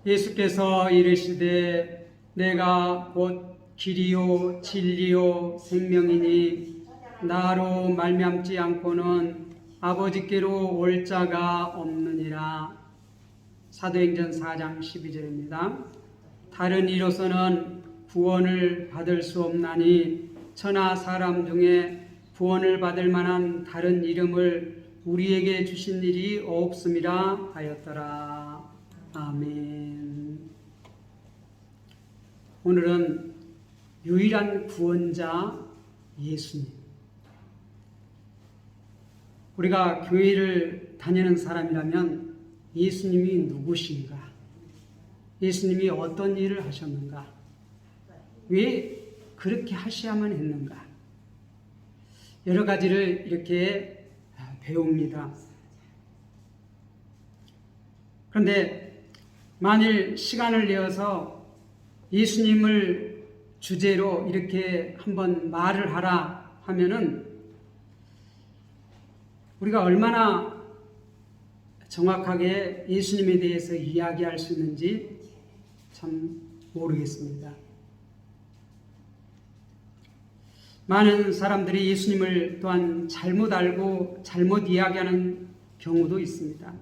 예수께서 이르시되 내가 곧 길이요 진리요 생명이니 나로 말미암지 않고는 아버지께로 올 자가 없느니라. 사도행전 4장 12절입니다. 다른 이로서는 구원을 받을 수 없나니 천하 사람 중에 구원을 받을 만한 다른 이름을 우리에게 주신 일이 없음이라 하였더라. 아멘. 오늘은 유일한 구원자 예수님. 우리가 교회를 다니는 사람이라면 예수님이 누구신가? 예수님이 어떤 일을 하셨는가? 왜 그렇게 하셔야만 했는가? 여러 가지를 이렇게 배웁니다. 그런데 만일 시간을 내어서 예수님을 주제로 이렇게 한번 말을 하라 하면은 우리가 얼마나 정확하게 예수님에 대해서 이야기할 수 있는지 참 모르겠습니다. 많은 사람들이 예수님을 또한 잘못 알고 잘못 이야기하는 경우도 있습니다.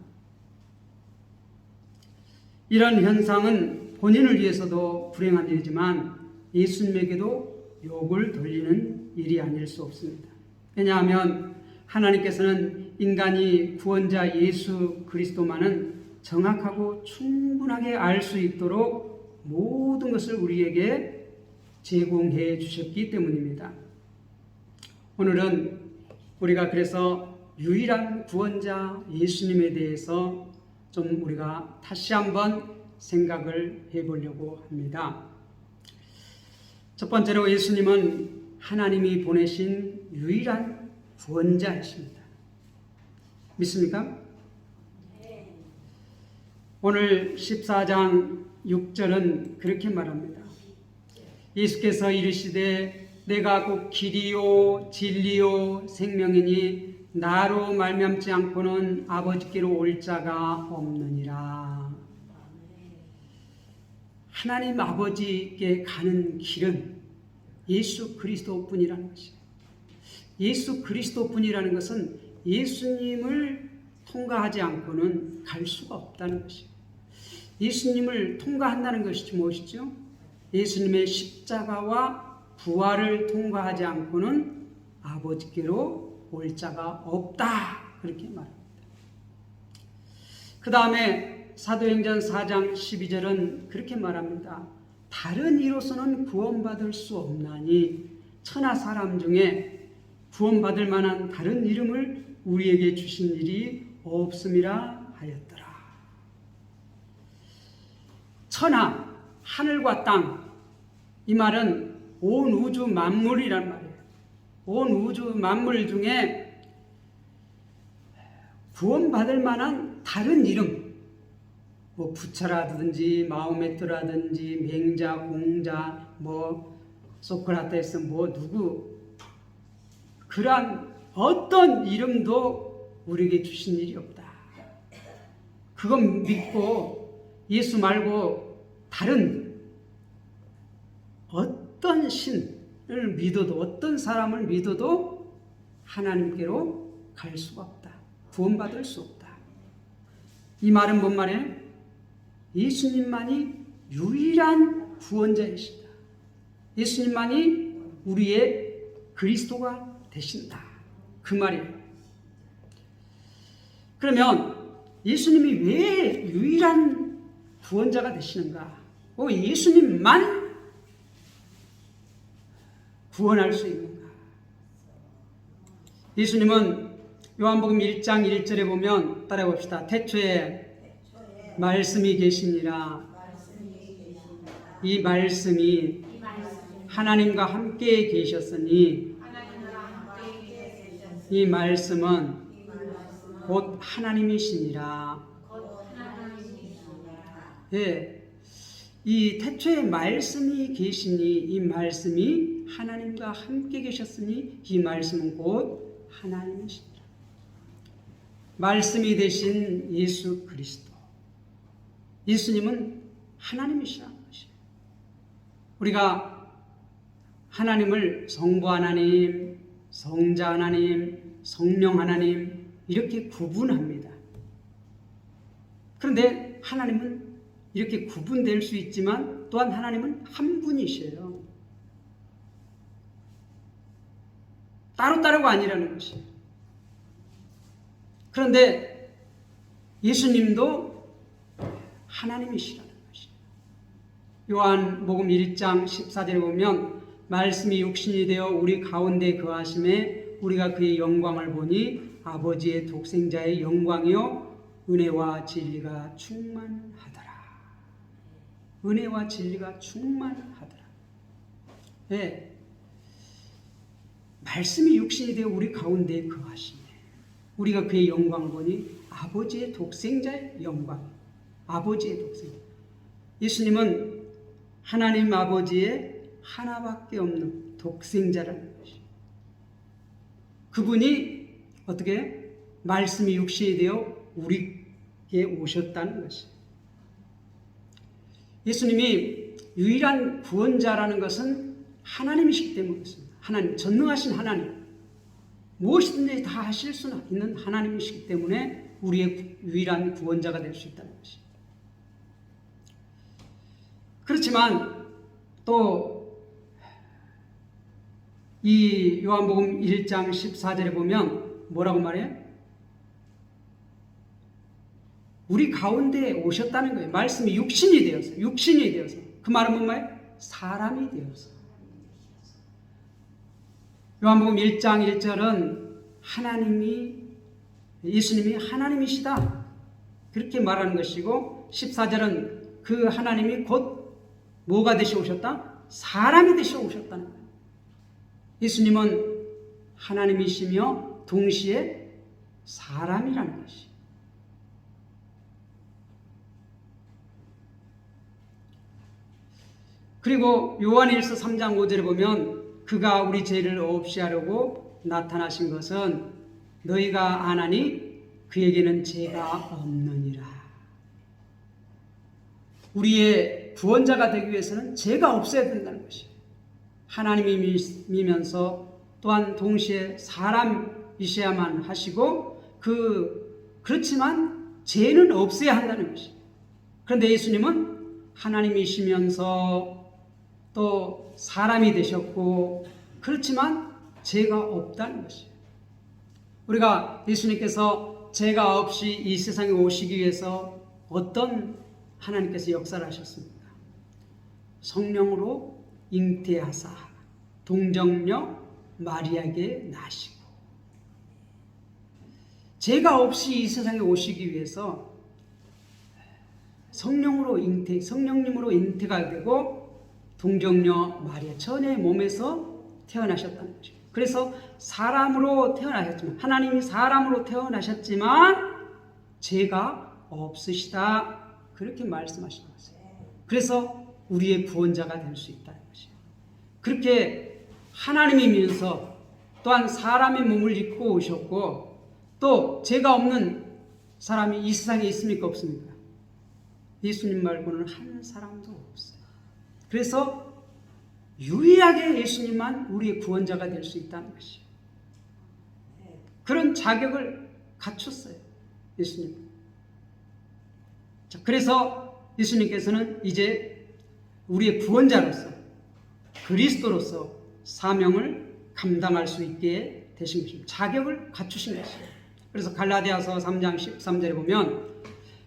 이런 현상은 본인을 위해서도 불행한 일이지만 예수님에게도 욕을 돌리는 일이 아닐 수 없습니다. 왜냐하면 하나님께서는 인간이 구원자 예수 그리스도만은 정확하고 충분하게 알 수 있도록 모든 것을 우리에게 제공해 주셨기 때문입니다. 오늘은 우리가 그래서 유일한 구원자 예수님에 대해서 좀 우리가 다시 한번 생각을 해보려고 합니다. 첫 번째로 예수님은 하나님이 보내신 유일한 구원자이십니다. 믿습니까? 오늘 14장 6절은 그렇게 말합니다. 예수께서 이르시되 내가 곧 길이요 진리요 생명이니 나로 말미암지 않고는 아버지께로 올 자가 없느니라. 하나님 아버지께 가는 길은 예수 그리스도뿐이라는 것이에요. 예수 그리스도뿐이라는 것은 예수님을 통과하지 않고는 갈 수가 없다는 것이에요. 예수님을 통과한다는 것이 무엇이죠? 예수님의 십자가와 부활을 통과하지 않고는 아버지께로 올 자가 없다. 그렇게 말합니다. 그 다음에 사도행전 4장 12절은 그렇게 말합니다. 다른 이로서는 구원받을 수 없나니 천하 사람 중에 구원받을 만한 다른 이름을 우리에게 주신 일이 없음이라 하였더라. 천하, 하늘과 땅, 이 말은 온 우주 만물이란 말이에요. 온 우주 만물 중에 구원받을 만한 다른 이름, 뭐 부처라든지 마호메트라든지 맹자, 공자, 뭐 소크라테스, 뭐 누구, 그러한 어떤 이름도 우리에게 주신 일이 없다. 그건 믿고 예수 말고 다른 어떤 신을 믿어도, 어떤 사람을 믿어도 하나님께로 갈 수가 없다. 구원받을 수 없다. 이 말은 뭔 말이에요? 예수님만이 유일한 구원자이시다. 예수님만이 우리의 그리스도가 되신다. 그 말이에요. 그러면 예수님이 왜 유일한 구원자가 되시는가? 예수님만 구원할 수 있는가? 예수님은 요한복음 1장 1절에 보면 따라해 봅시다. 태초에 말씀이 계시니라. 이 말씀이 하나님과 함께 계셨으니 이 말씀은 곧 하나님이시니라. 예, 이 태초에 말씀이 계시니 이 말씀이 하나님과 함께 계셨으니 이 말씀은 곧 하나님이시니라. 말씀이 되신 예수 그리스도. 예수님은 하나님이시라는 것이에요. 우리가 하나님을 성부 하나님, 성자 하나님, 성령 하나님 이렇게 구분합니다. 그런데 하나님은 이렇게 구분될 수 있지만 또한 하나님은 한 분이셔요. 따로따로가 아니라는 것이에요. 그런데 예수님도 하나님이시라는 것이에요. 요한복음 1장 14절에 보면 말씀이 육신이 되어 우리 가운데 거하심에 우리가 그의 영광을 보니 아버지의 독생자의 영광이요 은혜와 진리가 충만하더라. 은혜와 진리가 충만하더라. 네. 말씀이 육신이 되어 우리 가운데 거하시네. 우리가 그의 영광을 보니 아버지의 독생자의 영광. 아버지의 독생자. 예수님은 하나님 아버지의 하나밖에 없는 독생자라는 것이에요. 그분이 어떻게 말씀이 육신이 되어 우리에게 오셨다는 것이에요. 예수님이 유일한 구원자라는 것은 하나님이시기 때문이었습니다. 하나님, 전능하신 하나님, 무엇이든지 다 하실 수 있는 하나님이시기 때문에 우리의 유일한 구원자가 될 수 있다는 것이에요. 그렇지만 또 이 요한복음 1장 14절에 보면 뭐라고 말해요? 우리 가운데 오셨다는 거예요. 말씀이 육신이 되어서. 그 말은 뭔 말이에요? 사람이 되어서. 요한복음 1장 1절은 예수님이 하나님이시다. 그렇게 말하는 것이고 14절은 그 하나님이 곧 뭐가 되셔 오셨다? 사람이 되셔 오셨다는 거예요. 예수님은 하나님이시며 동시에 사람이라는 것이에요. 그리고 요한일서 3장 5절에 보면 그가 우리 죄를 없이 하려고 나타나신 것은 너희가 아나니 그에게는 죄가 없느니라. 우리의 구원자가 되기 위해서는 죄가 없어야 된다는 것이에요. 하나님이면서 또한 동시에 사람이셔야만 하시고 그렇지만 죄는 없어야 한다는 것이에요. 그런데 예수님은 하나님이시면서 또 사람이 되셨고 그렇지만 죄가 없다는 것이에요. 우리가 예수님께서 죄가 없이 이 세상에 오시기 위해서 어떤 하나님께서 역사를 하셨습니까? 성령으로 잉태하사 동정녀 마리아에게 나시고 죄가 없이 이 세상에 오시기 위해서 성령님으로 잉태가 되고 동정녀 마리아 처녀의 몸에서 태어나셨다는 거죠. 그래서 사람으로 태어나셨지만 하나님이 사람으로 태어나셨지만 죄가 없으시다 그렇게 말씀하신 거예요. 그래서 우리의 구원자가 될 수 있다는 것이에요. 그렇게 하나님이면서 또한 사람의 몸을 입고 오셨고 또 죄가 없는 사람이 이 세상에 있습니까? 없습니까? 예수님 말고는 한 사람도 없어요. 그래서 유일하게 예수님만 우리의 구원자가 될 수 있다는 것이에요. 그런 자격을 갖췄어요. 예수님. 자, 그래서 예수님께서는 이제 우리의 구원자로서 그리스도로서 사명을 감당할 수 있게 되신 것입니다. 자격을 갖추신 것이에요. 그래서 갈라디아서 3장 13절에 보면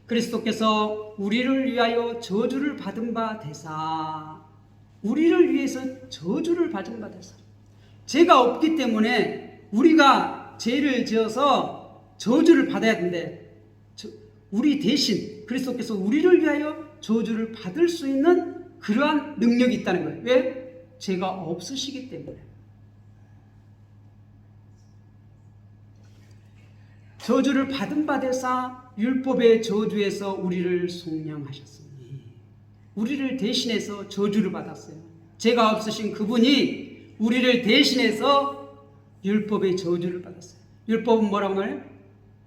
그리스도께서 우리를 위하여 저주를 받은 바 되사 우리를 위해서 저주를 받은 바 되사 죄가 없기 때문에 우리가 죄를 지어서 저주를 받아야 되는데 우리 대신 그리스도께서 우리를 위하여 저주를 받을 수 있는 그러한 능력이 있다는 거예요. 왜? 죄가 없으시기 때문에. 저주를 받은 바 되사 율법의 저주에서 우리를 속량하셨으니 우리를 대신해서 저주를 받았어요. 죄가 없으신 그분이 우리를 대신해서 율법의 저주를 받았어요. 율법은 뭐라고 말해요?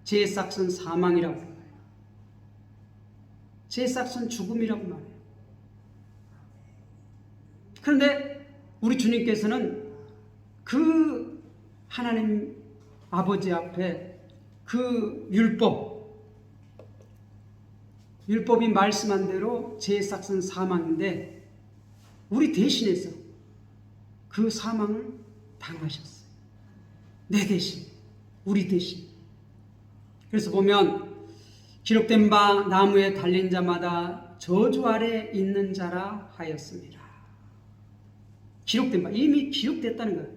죄의 삭은 사망이라고 말해요. 죄의 삭은 죽음이라고 말해요. 그런데 우리 주님께서는 그 하나님 아버지 앞에 그 율법이 말씀한 대로 제사상 사망인데 우리 대신해서 그 사망을 당하셨어요. 내 대신, 우리 대신. 그래서 보면 기록된 바 나무에 달린 자마다 저주 아래 있는 자라 하였습니다. 기록된 바, 이미 기록됐다는 거예요.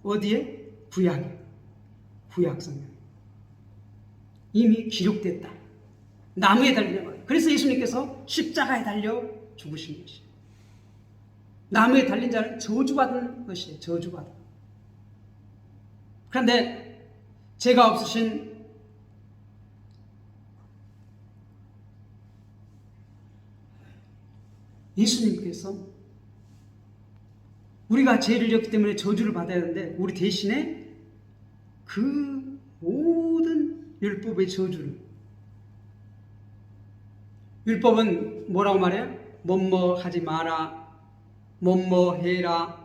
어디에? 구약 성경. 이미 기록됐다. 나무에 달린 자. 그래서 예수님께서 십자가에 달려 죽으신 것이에요. 나무에 달린 자는 저주받은 것이에요. 저주받은. 그런데 죄가 없으신 예수님께서 우리가 죄를 지었기 때문에 저주를 받아야 하는데 우리 대신에 그 모든 율법의 저주를, 율법은 뭐라고 말해요? 뭐뭐 하지 마라, 뭐뭐 해라.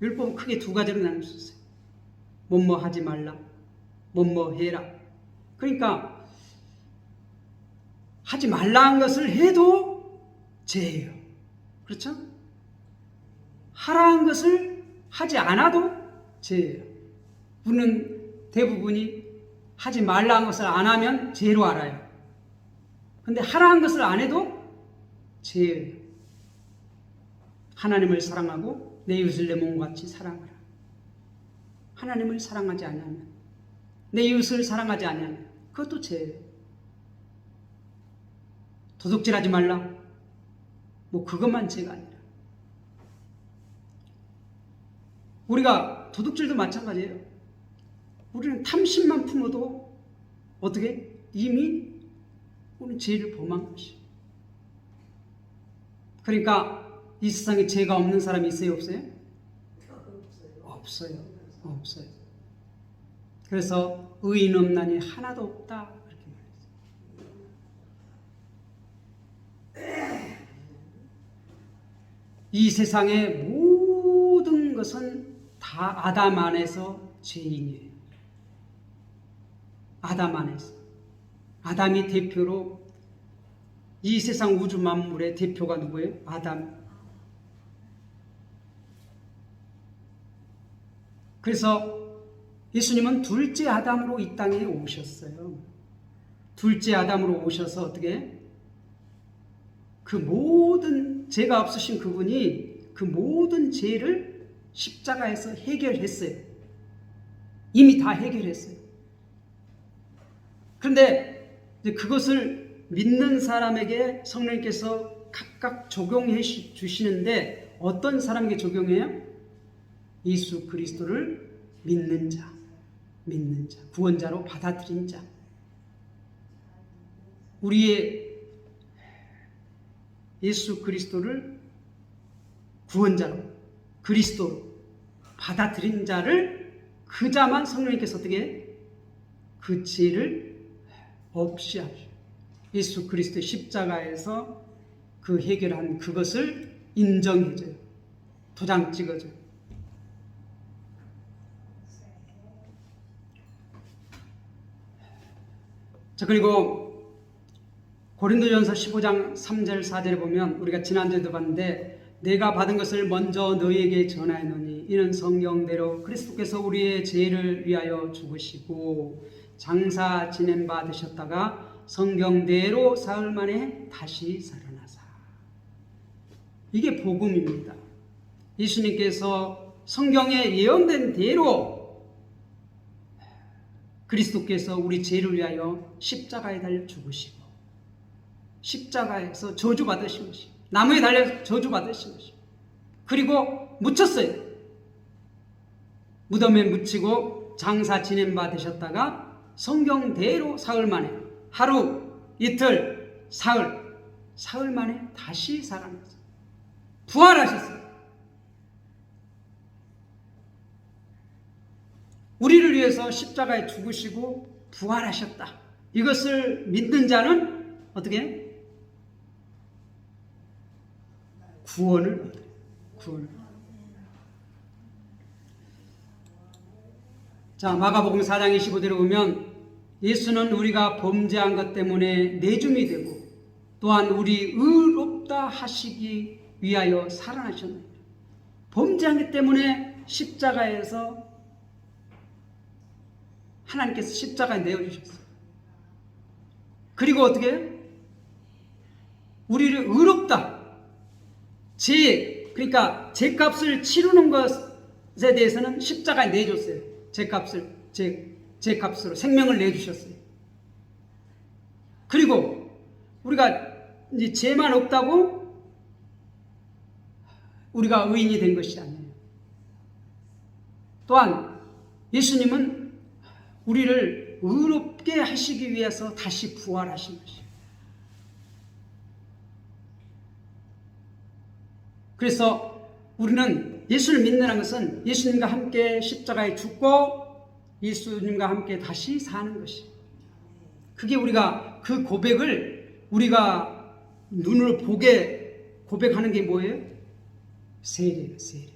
율법은 크게 두 가지로 나눌 수 있어요. 뭐뭐 하지 말라, 뭐뭐 해라. 그러니까 하지 말라는 것을 해도 죄예요. 그렇죠? 하라는 것을 하지 않아도 죄예요. 우리는 대부분이 하지 말라는 것을 안 하면 죄로 알아요. 근데 하라는 것을 안 해도 죄예요. 하나님을 사랑하고 내 이웃을 내 몸과 같이 사랑하라. 하나님을 사랑하지 않으면, 내 이웃을 사랑하지 않으면 그것도 죄예요. 도둑질하지 말라. 뭐 그것만 죄가 아니라 우리가 도둑질도 마찬가지예요. 우리는 탐심만 품어도 어떻게? 이미 우리는 죄를 범한 것이에요. 그러니까 이 세상에 죄가 없는 사람이 있어요? 없어요? 없어요. 그래서 의인 없나니 하나도 없다 그렇게 말했어요. 이 세상의 모든 것은 다 아담 안에서 죄인이에요. 아담 안에서. 아담이 대표로 이 세상 우주 만물의 대표가 누구예요? 아담. 그래서 예수님은 둘째 아담으로 이 땅에 오셨어요. 둘째 아담으로 오셔서 어떻게? 그 모든 죄가 없으신 그분이 그 모든 죄를 십자가에서 해결했어요. 이미 다 해결했어요. 그런데 이제 그것을 믿는 사람에게 성령님께서 각각 적용해 주시는데 어떤 사람에게 적용해요? 예수 그리스도를 믿는 자, 구원자로 받아들인 자. 우리의 예수 그리스도를 구원자로, 그리스도로 받아들인 자를 그 자만 성령님께서 어떻게 그 죄를 없이 하셔. 예수 그리스도의 십자가에서 그 해결한 그것을 인정해줘요. 도장 찍어줘요. 자, 그리고 고린도전서 15장 3절 4절에 보면 우리가 지난주에도 봤는데 내가 받은 것을 먼저 너희에게 전하노니 이는 성경대로 그리스도께서 우리의 죄를 위하여 죽으시고 장사 지낸 바 되셨다가 성경대로 사흘 만에 다시 살아나사. 이게 복음입니다. 예수님께서 성경에 예언된 대로 그리스도께서 우리 죄를 위하여 십자가에 달려 죽으시고 십자가에서 저주받으신 것이, 나무에 달려 저주받으신 것이, 그리고 묻혔어요. 무덤에 묻히고 장사 지낸 바 되셨다가 성경대로 사흘 만에, 하루, 이틀, 사흘 만에 다시 살아났어요. 부활하셨어요. 우리를 위해서 십자가에 죽으시고 부활하셨다. 이것을 믿는 자는 어떻게? 구원을 얻어요. 구원을. 자, 마가복음 4장 25절에 보면 예수는 우리가 범죄한 것 때문에 내줌이 되고 또한 우리 의롭다 하시기 위하여 살아나셨느니라. 범죄한 것 때문에 십자가에서 하나님께서 십자가에 내어주셨어요. 그리고 어떻게? 우리를 의롭다. 그러니까 제 값을 치르는 것에 대해서는 십자가에 내줬어요. 제 값으로 생명을 내주셨어요. 그리고 우리가 이제 죄만 없다고 우리가 의인이 된 것이 아니에요. 또한 예수님은 우리를 의롭게 하시기 위해서 다시 부활하신 것이에요. 그래서 우리는 예수를 믿는다는 것은 예수님과 함께 십자가에 죽고 예수님과 함께 다시 사는 것이에요. 그게 우리가 그 고백을 우리가 눈으로 보게 고백하는 게 뭐예요? 세례예요, 세례.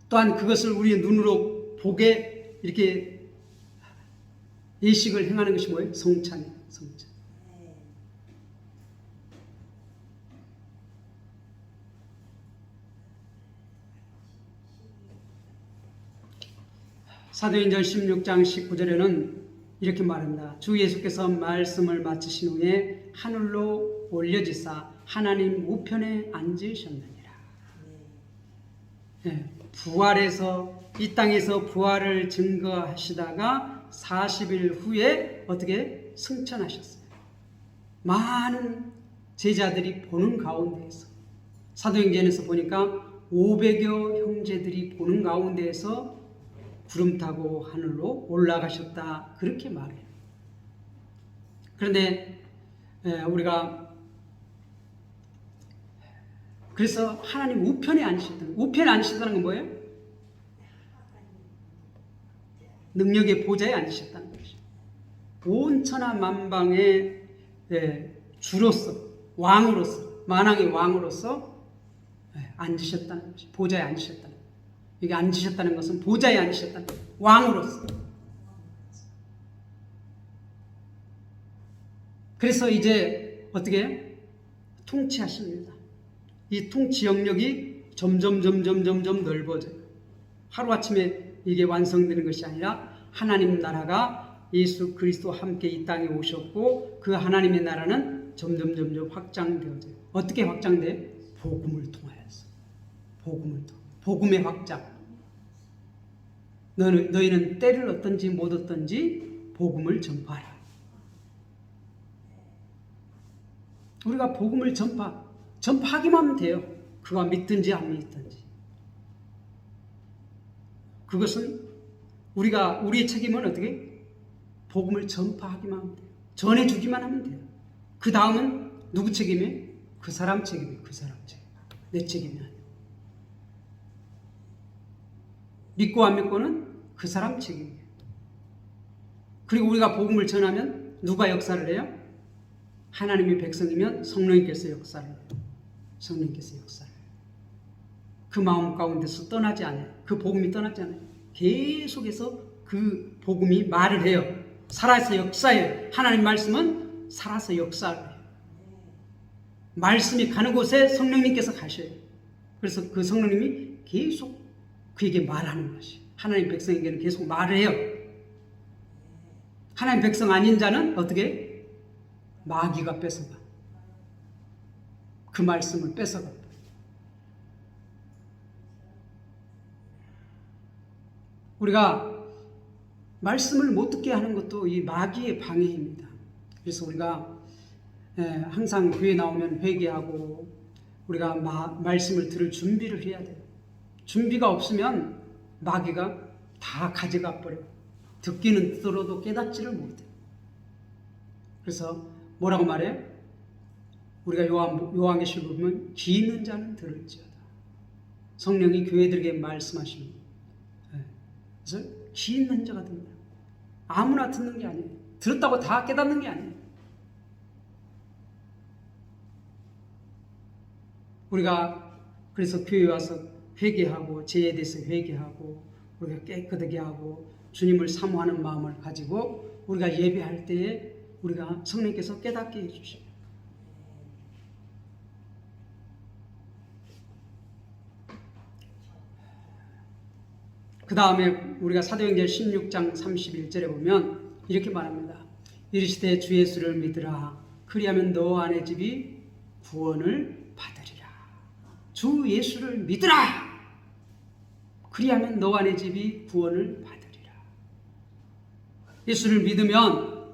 또한 그것을 우리의 눈으로 보게 이렇게 예식을 행하는 것이 뭐예요? 성찬이에요, 성찬. 사도행전 16장 19절에는 이렇게 말합니다. 주 예수께서 말씀을 마치신 후에 하늘로 올려지사 하나님 우편에 앉으셨느니라. 네, 부활해서 이 땅에서 부활을 증거하시다가 40일 후에 어떻게 승천하셨어요. 많은 제자들이 보는 가운데에서 사도행전에서 보니까 500여 형제들이 보는 가운데에서 구름 타고 하늘로 올라가셨다 그렇게 말해요. 그런데 우리가 그래서 하나님 우편에 앉으셨다는 건 뭐예요? 능력의 보좌에 앉으셨다는 것이죠. 온 천하 만방의 주로서 왕으로서 만왕의 왕으로서 앉으셨다는 것이죠. 보좌에 앉으셨다는 것이죠. 여기 앉으셨다는 것은 보좌에 앉으셨다는 거예요. 왕으로서. 그래서 이제 어떻게 통치하십니다. 이 통치 영역이 점점 넓어져요. 하루아침에 이게 완성되는 것이 아니라 하나님 나라가 예수 그리스도와 함께 이 땅에 오셨고 그 하나님의 나라는 점점 확장되어져요. 어떻게 확장돼? 복음을 통하여서. 복음의 확장. 너희는 때를 얻든지 못 얻든지 복음을 전파하라. 우리가 복음을 전파하기만 하면 돼요. 그가 믿든지 안 믿든지. 그것은 우리의 책임은 어떻게? 복음을 전파하기만 하면 돼요. 전해주기만 하면 돼요. 그 다음은 누구 책임이에요? 그 사람 책임이에요. 그 사람 책임. 내 책임이 아니에요. 믿고 안 믿고는 그 사람 책임이에요. 그리고 우리가 복음을 전하면 누가 역사를 해요? 하나님의 백성이면 성령님께서 역사를 해요. 성령님께서 역사를 해요. 그 마음 가운데서 떠나지 않아요. 그 복음이 떠나지 않아요. 계속해서 그 복음이 말을 해요. 살아서 역사해요. 하나님 말씀은 살아서 역사를 해요. 말씀이 가는 곳에 성령님께서 가셔요. 그래서 그 성령님이 계속 그에게 말하는 것이. 하나님 백성에게는 계속 말을 해요. 하나님 백성 아닌 자는 어떻게? 마귀가 뺏어가. 그 말씀을 뺏어가. 우리가 말씀을 못 듣게 하는 것도 이 마귀의 방해입니다. 그래서 우리가 항상 교회 나오면 회개하고 우리가 말씀을 들을 준비를 해야 돼요. 준비가 없으면 마귀가 다 가져가 버려요. 듣기는 들어도 깨닫지를 못해요. 그래서 뭐라고 말해요? 우리가 요한계시록 보면 귀 있는 자는 들을지어다. 성령이 교회들에게 말씀하십니다. 그래서 귀 있는 자가 듣는다. 아무나 듣는 게 아니에요. 들었다고 다 깨닫는 게 아니에요. 우리가 그래서 교회 와서 회개하고 죄에 대해서 회개하고 우리가 깨끗하게 하고 주님을 사모하는 마음을 가지고 우리가 예배할 때에 우리가 성령께서 깨닫게 해주십니다. 그 다음에 우리가 사도행전 16장 31절에 보면 이렇게 말합니다. 이르시되 주 예수를 믿으라. 그리하면 너 안의 집이 구원을 받으리라. 주 예수를 믿으라. 그리하면 너 안의 집이 구원을 받으리라. 예수를 믿으면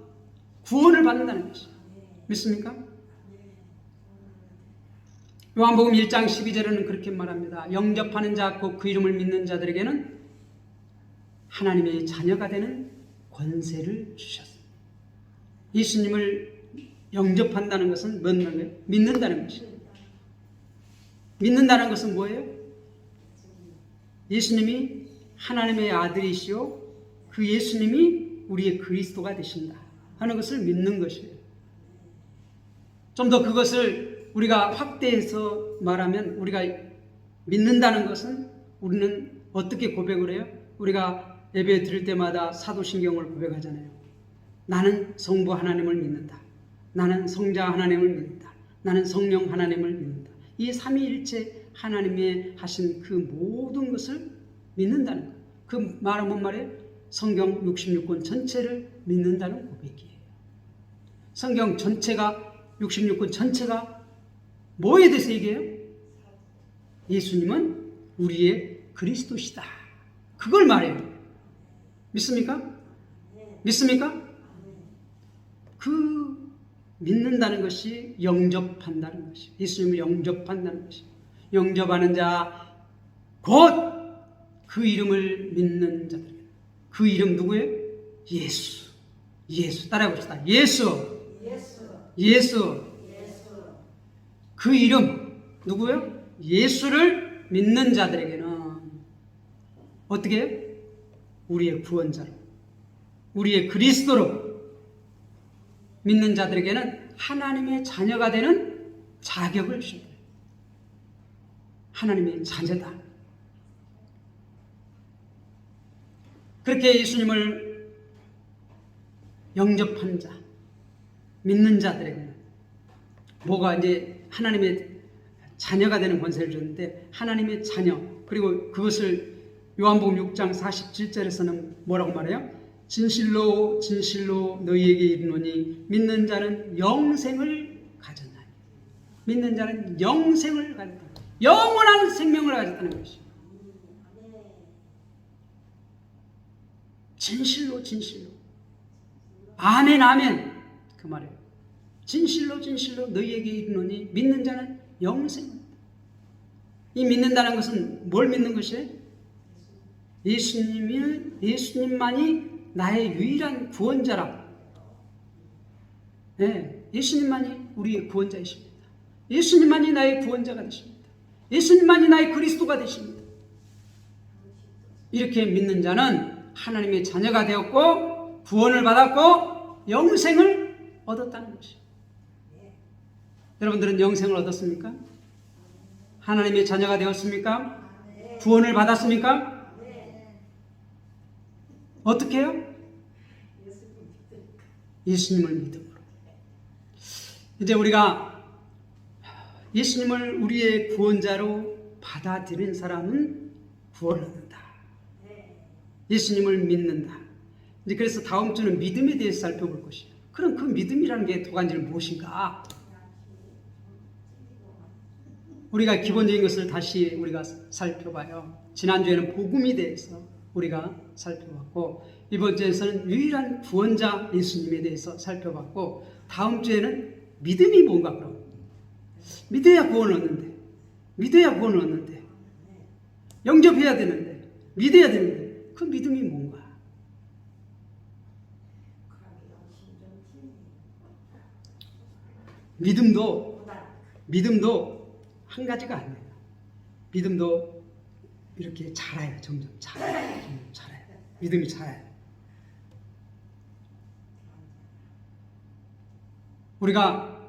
구원을 받는다는 것이죠. 믿습니까? 요한복음 1장 12절에는 그렇게 말합니다. 영접하는 자 곧 그 이름을 믿는 자들에게는 하나님의 자녀가 되는 권세를 주셨습니다. 예수님을 영접한다는 것은 뭐예요? 믿는다는 것이에요. 믿는다는 것은 뭐예요? 예수님이 하나님의 아들이시오 그 예수님이 우리의 그리스도가 되신다 하는 것을 믿는 것이에요. 좀 더 그것을 우리가 확대해서 말하면 우리가 믿는다는 것은 우리는 어떻게 고백을 해요? 우리가 예배 드릴 때마다 사도신경을 고백하잖아요. 나는 성부 하나님을 믿는다. 나는 성자 하나님을 믿는다. 나는 성령 하나님을 믿는다. 이 삼위일체 하나님의 하신 그 모든 것을 믿는다는 거예요. 그 말은 뭔 말이에요? 성경 66권 전체를 믿는다는 고백이에요. 성경 전체가 66권 전체가 뭐에 대해서 얘기해요? 예수님은 우리의 그리스도시다. 그걸 말해요. 믿습니까? 믿습니까? 그 믿는다는 것이 영접한다는 것이 예수님을 영접한다는 것이 영접하는 자 곧 그 이름을 믿는 자들. 그 이름 누구예요? 예수. 예수. 따라해 봅시다. 예수. 예수. 그 이름 누구예요? 예수를 믿는 자들에게는 어떻게 해요? 우리의 구원자로 우리의 그리스도로 믿는 자들에게는 하나님의 자녀가 되는 자격을 주십니다. 하나님의 자녀다. 그렇게 예수님을 영접한 자, 믿는 자들에게는 뭐가 이제 하나님의 자녀가 되는 권세를 줬는데 하나님의 자녀 그리고 그것을 요한복음 6장 47절에서는 뭐라고 말해요? 진실로 진실로 너희에게 이르노니 믿는 자는 영생을 가졌나니 믿는 자는 영생을 가졌다. 영원한 생명을 가졌다는 것이죠. 진실로 진실로 아멘 아멘 그 말이에요. 진실로 진실로 너희에게 이르노니 믿는 자는 영생을. 이 믿는다는 것은 뭘 믿는 것이에요? 예수님만이 나의 유일한 구원자라. 네, 예수님만이 우리의 구원자이십니다. 예수님만이 나의 구원자가 되십니다. 예수님만이 나의 그리스도가 되십니다. 이렇게 믿는 자는 하나님의 자녀가 되었고 구원을 받았고 영생을 얻었다는 것이죠. 여러분들은 영생을 얻었습니까? 하나님의 자녀가 되었습니까? 구원을 받았습니까? 어떻게 해요? 예수님을 믿음으로. 이제 우리가 예수님을 우리의 구원자로 받아들인 사람은 구원을 얻는다. 예수님을 믿는다. 이제 그래서 다음 주는 믿음에 대해서 살펴볼 것이에요. 그럼 그 믿음이라는 게 두 가지는 무엇인가? 우리가 기본적인 것을 다시 우리가 살펴봐요. 지난주에는 복음에 대해서 우리가 살펴봤고 이번 주에서는 유일한 구원자 예수님에 대해서 살펴봤고 다음 주에는 믿음이 뭔가 그럼 믿어야 구원을 얻는데 믿어야 구원을 얻는데 영접해야 되는데 믿어야 되는데 그 믿음이 뭔가 믿음도 한 가지가 아니에요. 믿음도 이렇게 자라요. 점점 자라요. 믿음이 자라요. 우리가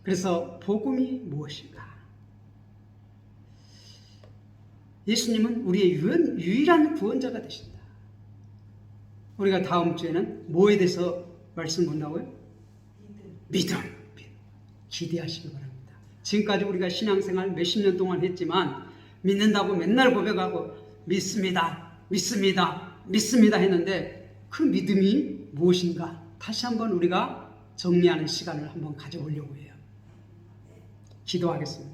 그래서 복음이 무엇인가? 예수님은 우리의 유일한 구원자가 되신다. 우리가 다음 주에는 뭐에 대해서 말씀 본다고요? 믿음. 기대하시기 바랍니다. 지금까지 우리가 신앙생활 몇십 년 동안 했지만 믿는다고 맨날 고백하고 믿습니다. 했는데 그 믿음이 무엇인가? 다시 한번 우리가 정리하는 시간을 한번 가져보려고 해요. 기도하겠습니다.